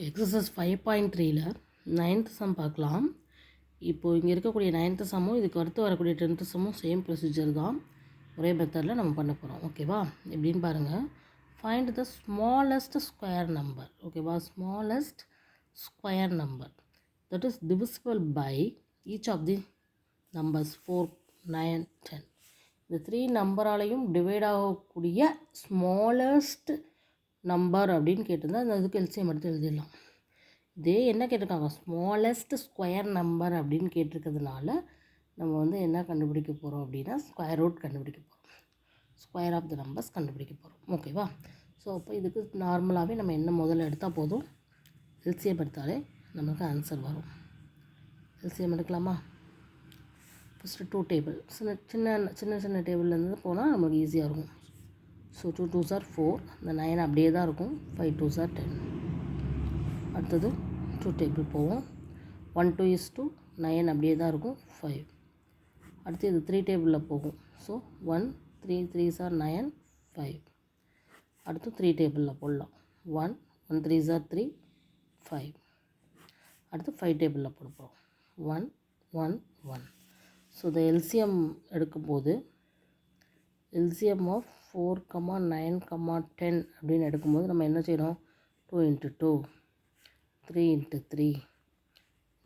Exercise 5.3ல 9th some பார்க்கலாம். இப்போது இங்கே இருக்கக்கூடிய 9th சம்மும் இதுக்கு அடுத்து வரக்கூடிய 10th சம்மும் சேம் ப்ரொசீஜர் தான். ஒரே மெத்தடில் நம்ம பண்ண போகிறோம். ஓகேவா? எப்படின்னு பாருங்கள். Find the smallest square number. ஓகேவா? Smallest square number that is divisible by each of the numbers 4, 9, 10. இந்த 3 நம்பராலையும் டிவைட் ஆகக்கூடிய ஸ்மாலஸ்ட் நம்பர் அப்படின்னு கேட்டிருந்தா அந்த இதுக்கு எல்சிஎம் எடுத்து எழுதிடலாம். இதே என்ன கேட்டிருக்காங்க, ஸ்மாலஸ்ட் ஸ்கொயர் நம்பர் அப்படின்னு கேட்டிருக்கிறதுனால நம்ம வந்து என்ன கண்டுபிடிக்க போகிறோம் அப்படின்னா ஸ்கொயர் ரூட் கண்டுபிடிக்க போகிறோம். ஸ்கொயர் ஆஃப் த நம்பர்ஸ் கண்டுபிடிக்க போகிறோம். ஓகேவா? ஸோ அப்போ இதுக்கு நார்மலாகவே நம்ம என்ன முதல்ல எடுத்தால் போதும், எல்சிஎம் எடுத்தாலே நமக்கு ஆன்சர் வரும். எல்சிஎம் எடுக்கலாமா? ஃபஸ்ட்டு 2 டேபிள் சின்ன டேபிள்லேருந்து போனால் நம்மளுக்கு ஈஸியாக இருக்கும். ஸோ 2 2s are 4, இந்த 9 அப்படியே தான் இருக்கும். 5 2s are 10. அடுத்தது 2 டேபிள் போவோம். 1 2 is 2, 9 அப்படியே தான் இருக்கும். 5. அடுத்து இது 3 டேபிளில் போகும். So 1 3 3s are 9, 5. அடுத்து 3 டேபிளில் போடலாம். 1 1 3s are 3, 5. அடுத்து 5 டேபிளில் போட போகிறோம். 1 1 1. ஸோ இந்த எல்சிஎம் எடுக்கும்போது எல்சிஎம் ஆஃப் 4, 9, 10 அப்படின்னு எடுக்கும்போது நம்ம என்ன செய்யணும்? 2 × 2, 3 × 3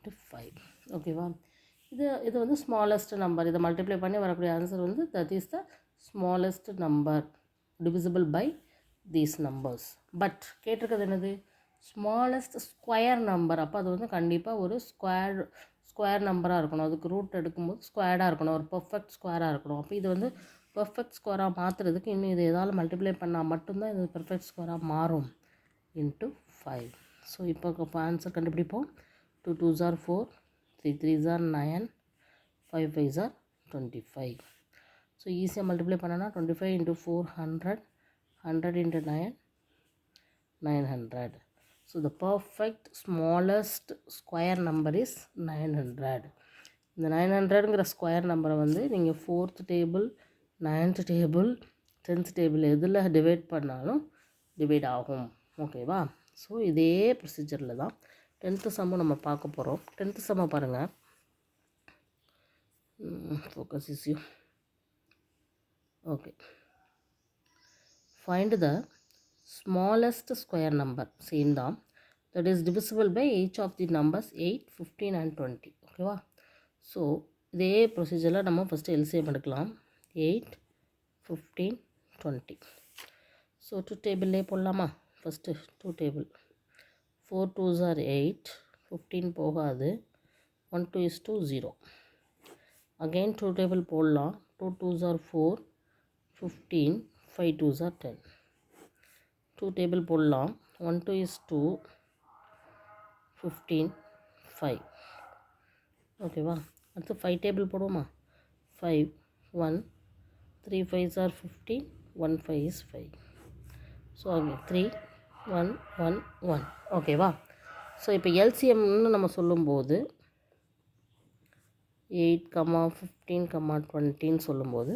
× 5. ஓகேவா? இது வந்து ஸ்மாலஸ்ட் நம்பர். இதை மல்டிப்ளை பண்ணி வரக்கூடிய ஆன்சர் வந்து that is the smallest number divisible by these numbers. But கேட்டிருக்கிறது என்னது? Smallest square number. அப்போ அது வந்து கண்டிப்பாக ஒரு ஸ்கொயர் நம்பராக இருக்கணும். அதுக்கு ரூட் எடுக்கும்போது ஸ்கொயர்டாக இருக்கணும், ஒரு பர்ஃபெக்ட் ஸ்கொயராக இருக்கணும். அப்போ இது வந்து பர்ஃபெக்ட் ஸ்கொயராக மாற்றுறதுக்கு இன்னும் இது ஏதாவது மல்டிப்ளை பண்ணால் மட்டும்தான் இது பர்ஃபெக்ட் ஸ்கொயராக மாறும். இன்ட்டு 5. ஸோ இப்போ ஆன்சர் கண்டுபிடிப்போம். 2 2s are 4, 3 3s are 9, 5 5s are 25. So ஈஸியாக மல்டிப்ளை பண்ணனா 25 × 4 100, 100 × 9 900. So the perfect smallest square number is 900. இந்த 900ங்கிற ஸ்கொயர் நம்பரை வந்து நீங்கள் 4th table, 9th table, 10th table எதில் டிவைட் பண்ணாலும் டிவைட் ஆகும். ஓகேவா? ஸோ இதே ப்ரொசீஜரில் தான் 10th சம்மும் நம்ம பார்க்க போகிறோம். 10th சம்மை பாருங்கள். Focus is you. Okay. Find the smallest square number. Same தான். That is divisible by each of the numbers 8, 15 and 20. ஓகேவா? ஸோ இதே ப்ரொசீஜரில் நம்ம ஃபஸ்ட்டு எல்சிஎம் எடுக்கலாம். 8, 15, 20. ஸோ 2 டேபிள்லே போடலாமா? First 2 table. 4 2s are 8, 15 போகாது. 1 2 is 2, 0. அகெயின் 2 டேபிள் போடலாம். 2 2s are 4, 15, 5 2s are 10. 2 table போடலாம். 1 2 is 2, 15, 5. ஓகேவா? அடுத்து 5 டேபிள் போடுவோமா? 5 1 3 5s are 15, 1 5 is 5. ஸோ 3 1 1 1. ஓகேவா? ஸோ இப்போ எல்சிஎம்னு நம்ம சொல்லும்போது 8, 15, 20ன்னு சொல்லும்போது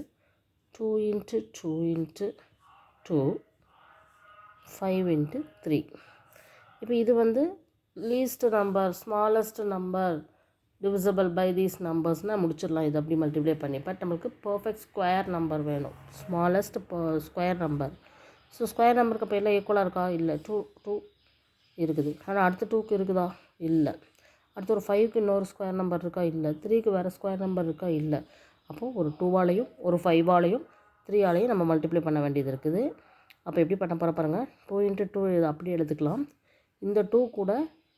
2 × 2 × 2, 5 × 3. இப்போ இது வந்து least number, smallest number divisible by these நம்பர்ஸ்னால் முடிச்சிடலாம். இது அப்படி மல்டிப்ளை பண்ணி. பட் நம்மளுக்கு பர்ஃபெக்ட் ஸ்கொயர் நம்பர் வேணும், smallest square number. So square நம்பருக்கு அப்போ எல்லாம் ஈக்குவலாக இருக்கா? இல்லை. 2 இருக்குது. ஆனால் அடுத்து 2க்கு இருக்குதா? இல்லை. அடுத்து ஒரு 5க்கு இன்னொரு ஸ்கொயர் நம்பர் இருக்கா? இல்லை. 3க்கு வேறு ஸ்கொயர் நம்பர் இருக்கா? இல்லை. அப்போது ஒரு 2ஆலையும் ஒரு 5ஆலையும் 3ஆலையும் நம்ம மல்டிப்ளை பண்ண வேண்டியது இருக்குது. அப்போ எப்படி பண்ண போகிற பாருங்கள். 2 × 2 இதை அப்படியே எடுத்துக்கலாம். இந்த 2 கூட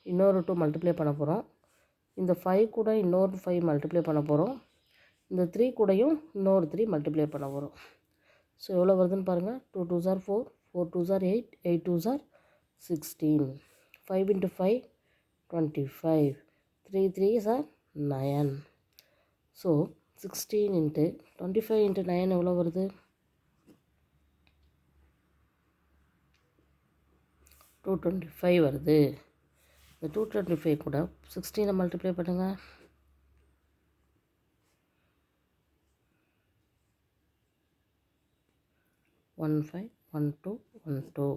இன்னொரு 2 மல்டிப்ளை பண்ண போகிறோம். இந்த 5 கூட இன்னொரு 5 மல்டிப்ளை பண்ண போகிறோம். இந்த 3 கூடயும் இன்னொரு 3 மல்டிப்ளை பண்ண போகிறோம். ஸோ எவ்வளோ வருதுன்னு பாருங்கள். 2 2s are 4, 4 2s are 8, 8 2s are 16. 5 × 5 25, 3 3s are 9. So 16 × 25 × 9 எவ்வளோ வருது? 225 வருது. இந்த 225 கூட 16 மல்டிப்ளை பண்ணுங்கள். 1 5 1 2 1 2.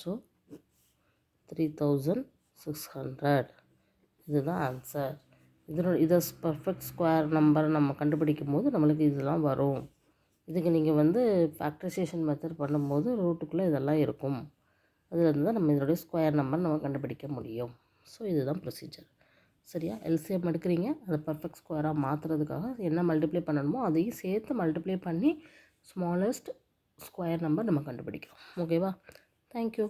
ஸோ 3600 இதுதான் ஆன்சர். இதை பர்ஃபெக்ட் ஸ்கொயர் நம்பர் நம்ம கண்டுபிடிக்கும் போது நம்மளுக்கு இதெல்லாம் வரும். இதுக்கு நீங்கள் வந்து ஃபேக்டரைசேஷன் மெத்தட் பண்ணும்போது ரூட்டுக்குள்ளே இதெல்லாம் இருக்கும். அதுலேருந்து தான் நம்ம இதனுடைய ஸ்கொயர் நம்பர் நம்ம கண்டுபிடிக்க முடியும். ஸோ இதுதான் ப்ரொசீஜர். சரியா? எல்சிஎம் எடுக்கிறீங்க, அதை பர்ஃபெக்ட் ஸ்கொயராக மாற்றுறதுக்காக என்ன மல்டிப்ளை பண்ணணுமோ அதையும் சேர்த்து மல்டிப்ளை பண்ணி ஸ்மாலஸ்ட் ஸ்கொயர் நம்பர் நம்ம கண்டுபிடிக்கிறோம். ஓகேவா? தேங்க்யூ.